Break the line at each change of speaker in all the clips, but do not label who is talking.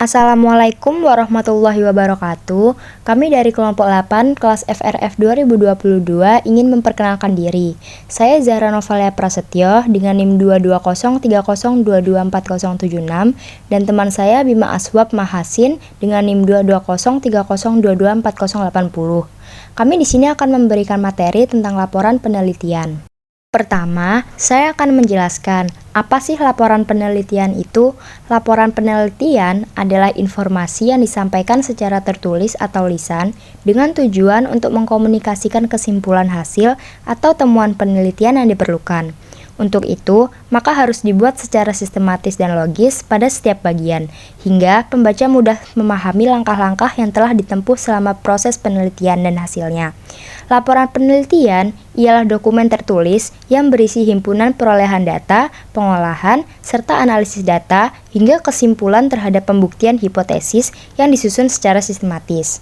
Assalamualaikum warahmatullahi wabarakatuh. Kami dari kelompok 8 kelas FRF 2022 ingin memperkenalkan diri. Saya Zahra Novalia Prasetyo dengan NIM 22030224076 dan teman saya Bima Aswab Mahasin dengan NIM 22030224080. Kami di sini akan memberikan materi tentang laporan penelitian. Pertama, saya akan menjelaskan apa sih laporan penelitian itu. Laporan penelitian adalah informasi yang disampaikan secara tertulis atau lisan dengan tujuan untuk mengkomunikasikan kesimpulan hasil atau temuan penelitian yang diperlukan. Untuk itu, maka harus dibuat secara sistematis dan logis pada setiap bagian, hingga pembaca mudah memahami langkah-langkah yang telah ditempuh selama proses penelitian dan hasilnya. Laporan penelitian ialah dokumen tertulis yang berisi himpunan perolehan data, pengolahan, serta analisis data, hingga kesimpulan terhadap pembuktian hipotesis yang disusun secara sistematis.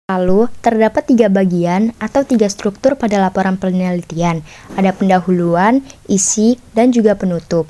Lalu, terdapat 3 bagian atau 3 struktur pada laporan penelitian. Ada pendahuluan, isi, dan juga penutup.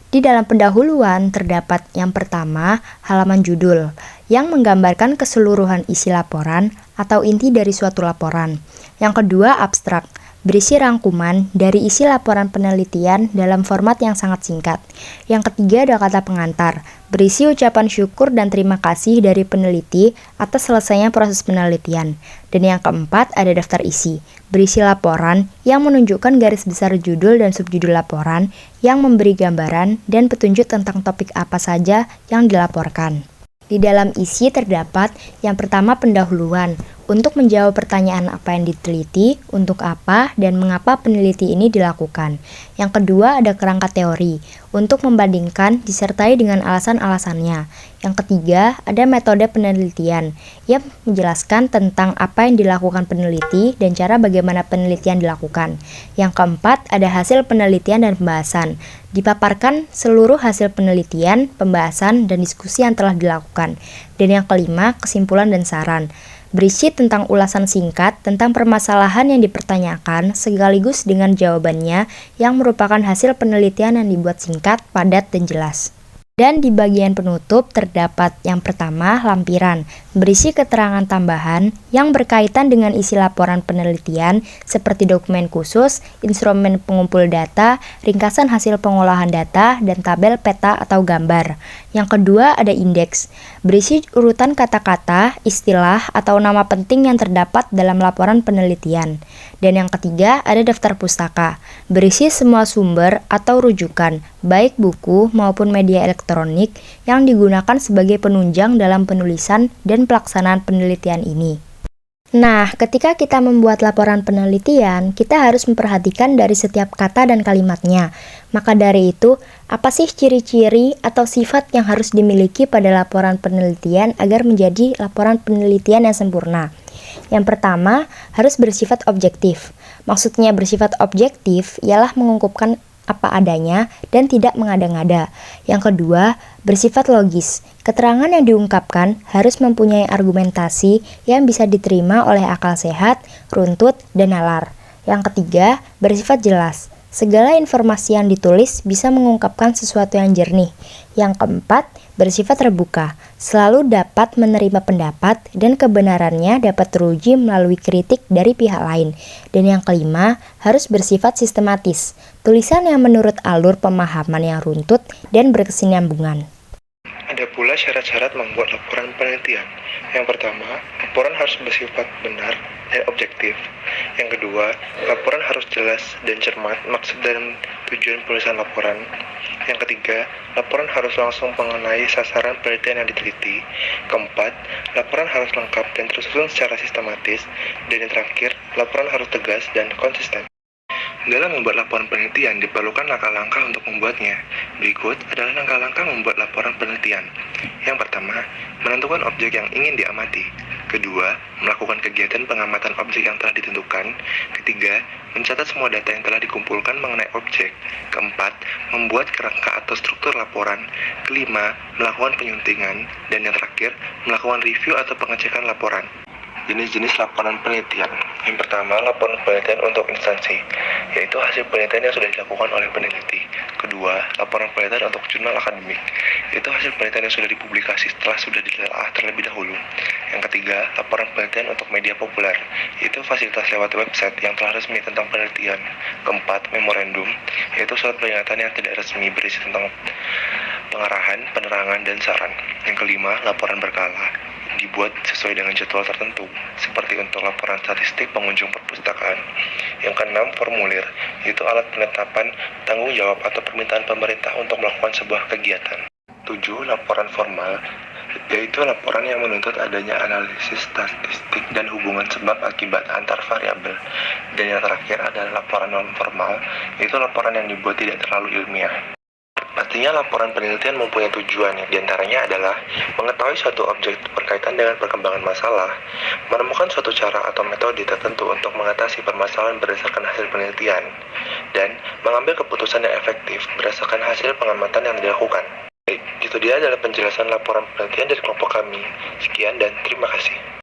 Di dalam pendahuluan terdapat yang pertama, halaman judul, yang menggambarkan keseluruhan isi laporan atau inti dari suatu laporan. Yang kedua, abstrak, berisi rangkuman dari isi laporan penelitian dalam format yang sangat singkat. Yang ketiga ada kata pengantar, berisi ucapan syukur dan terima kasih dari peneliti atas selesainya proses penelitian. Dan yang keempat ada daftar isi, berisi laporan yang menunjukkan garis besar judul dan subjudul laporan yang memberi gambaran dan petunjuk tentang topik apa saja yang dilaporkan. Di dalam isi terdapat yang pertama pendahuluan, untuk menjawab pertanyaan apa yang diteliti, untuk apa, dan mengapa peneliti ini dilakukan. Yang kedua ada kerangka teori, untuk membandingkan disertai dengan alasan-alasannya. Yang ketiga ada metode penelitian, yang menjelaskan tentang apa yang dilakukan peneliti dan cara bagaimana penelitian dilakukan. Yang keempat ada hasil penelitian dan pembahasan, dipaparkan seluruh hasil penelitian, pembahasan, dan diskusi yang telah dilakukan. Dan yang kelima kesimpulan dan saran, berisi tentang ulasan singkat tentang permasalahan yang dipertanyakan sekaligus dengan jawabannya yang merupakan hasil penelitian yang dibuat singkat, padat, dan jelas. Dan di bagian penutup terdapat yang pertama lampiran, berisi keterangan tambahan yang berkaitan dengan isi laporan penelitian seperti dokumen khusus, instrumen pengumpul data, ringkasan hasil pengolahan data, dan tabel peta atau gambar. Yang kedua ada indeks, berisi urutan kata-kata, istilah, atau nama penting yang terdapat dalam laporan penelitian. Dan yang ketiga ada daftar pustaka, berisi semua sumber atau rujukan, baik buku maupun media elektronik yang digunakan sebagai penunjang dalam penulisan dan pelaksanaan penelitian ini. Nah, ketika kita membuat laporan penelitian, kita harus memperhatikan dari setiap kata dan kalimatnya. Maka dari itu, apa sih ciri-ciri atau sifat yang harus dimiliki pada laporan penelitian agar menjadi laporan penelitian yang sempurna? Yang pertama, harus bersifat objektif. Maksudnya bersifat objektif ialah mengungkapkan apa adanya dan tidak mengada-ngada. Yang kedua, bersifat logis. Keterangan yang diungkapkan harus mempunyai argumentasi yang bisa diterima oleh akal sehat, runtut, dan nalar. Yang ketiga, bersifat jelas. Segala informasi yang ditulis bisa mengungkapkan sesuatu yang jernih. Yang keempat, bersifat terbuka. Selalu dapat menerima pendapat dan kebenarannya dapat teruji melalui kritik dari pihak lain. Dan yang kelima, harus bersifat sistematis. Tulisan yang menurut alur pemahaman yang runtut dan berkesinambungan.
Ada pula syarat-syarat membuat laporan penelitian. Yang pertama, laporan harus bersifat benar dan objektif. Yang kedua, laporan harus jelas dan cermat maksud dan tujuan penulisan laporan. Yang ketiga, laporan harus langsung mengenai sasaran penelitian yang diteliti. Keempat, laporan harus lengkap dan tersusun secara sistematis. Dan yang terakhir, laporan harus tegas dan konsisten. Dalam membuat laporan penelitian diperlukan langkah-langkah untuk membuatnya. Berikut adalah langkah-langkah membuat laporan penelitian. Yang pertama, menentukan objek yang ingin diamati. Kedua, melakukan kegiatan pengamatan objek yang telah ditentukan. Ketiga, mencatat semua data yang telah dikumpulkan mengenai objek. Keempat, membuat kerangka atau struktur laporan. Kelima, melakukan penyuntingan. Dan yang terakhir, melakukan review atau pengecekan laporan. Jenis-jenis laporan penelitian. Yang pertama, laporan penelitian untuk instansi, yaitu hasil penelitian yang sudah dilakukan oleh peneliti. Kedua, laporan penelitian untuk jurnal akademik. Itu hasil penelitian yang sudah dipublikasi setelah sudah ditelaah terlebih dahulu. Yang ketiga, laporan penelitian untuk media populer. Itu fasilitas lewat website yang telah resmi tentang penelitian. Keempat, memorandum, yaitu surat peringatan yang tidak resmi berisi tentang pengarahan, penerangan, dan saran. Yang kelima, laporan berkala, dibuat sesuai dengan jadwal tertentu, seperti untuk laporan statistik pengunjung perpustakaan. Yang keenam, formulir, yaitu alat penetapan tanggung jawab atau permintaan pemerintah untuk melakukan sebuah kegiatan. 7. Laporan formal, yaitu laporan yang menuntut adanya analisis statistik dan hubungan sebab akibat antar variabel. Dan yang terakhir adalah laporan non-formal, yaitu laporan yang dibuat tidak terlalu ilmiah. Artinya laporan penelitian mempunyai tujuan yang diantaranya adalah mengetahui suatu objek berkaitan dengan perkembangan masalah, menemukan suatu cara atau metode tertentu untuk mengatasi permasalahan berdasarkan hasil penelitian, dan mengambil keputusan yang efektif berdasarkan hasil pengamatan yang dilakukan. Baik, itu dia adalah penjelasan laporan penelitian dari kelompok kami. Sekian dan terima kasih.